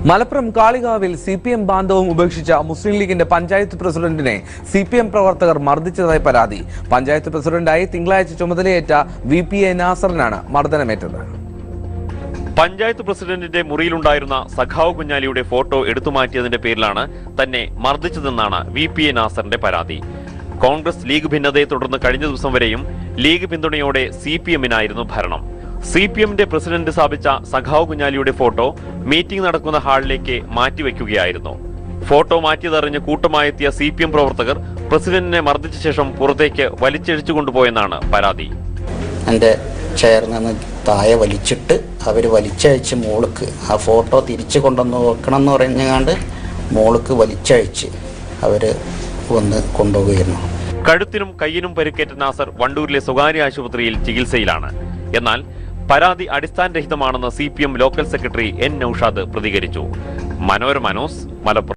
Malappuram കാളികാവിൽ CPM ബാന്ധവം ഉപേക്ഷിച്ച മുസ്ലിം ലീഗിന്റെ പഞ്ചായത്ത് പ്രസിഡന്റിനെ CPM പ്രവർത്തകർ മർദ്ദിച്ചതായി പരാതി. പഞ്ചായത്ത് പ്രസിഡന്റായി തിങ്കളാഴ്ച ചുമതലയേറ്റ VPA നാസറിനാണ് മർദ്ദനമേറ്റത്. പഞ്ചായത്ത് പ്രസിഡന്റിന്റെ മുറിയിലുണ്ടായിരുന്ന സഖാവ് കുഞ്ഞാലിയുടെ ഫോട്ടോ എടുത്തുമാറ്റിയതിന്റെ പേരിലാണ് തന്നെ മർദ്ദിച്ചതെന്നാണ് VPA നാസറിന്റെ പരാതി. കോൺഗ്രസ് ലീഗ് ഭിന്നതയെ തുടർന്ന് കഴിഞ്ഞ ദിവസം വരെയും ലീഗ് പിന്തുണയോടെ CPM-നായിരുന്നു ഭരണം. CPM-ന്റെ പ്രസിഡന്റ് സ്ഥാപിച്ച സഖാവ് കുഞ്ഞാലിയുടെ ഫോട്ടോ മീറ്റിംഗ് നടക്കുന്ന ഹാളിലേക്ക് മാറ്റിവെക്കുകയായിരുന്നു. ഫോട്ടോ മാറ്റിയതറിഞ്ഞ് കൂട്ടമായെത്തിയ CPM പ്രവർത്തകർ പ്രസിഡന്റിനെ മർദ്ദിച്ച ശേഷം പുറത്തേക്ക് വലിച്ചഴിച്ചു കൊണ്ടുപോയെന്നാണ് പരാതി. എൻ്റെ ചെയറിൽ നിന്ന് താഴെ വലിച്ചിട്ട് അവർ വലിച്ചഴിച്ച് മോൾക്ക് ആ ഫോട്ടോ തിരിച്ചു കൊണ്ടുവന്ന് വെക്കണം എന്ന് പറഞ്ഞാണ്ട് മോൾക്ക് വലിച്ചഴിച്ച് അവർ വന്ന് കൊണ്ടുപോകുകയായിരുന്നു. കഴുത്തിനും കയ്യിനും പരിക്കേറ്റ നാസർ വണ്ടൂരിലെ സ്വകാര്യ ആശുപത്രിയിൽ ചികിത്സയിലാണ്. എന്നാൽ പരാതി അടിസ്ഥാനരഹിതമാണെന്ന് CPM local secretary N. Naushad പ്രതികരിച്ചു. മനോരമ ന്യൂസ്, മലപ്പുറം.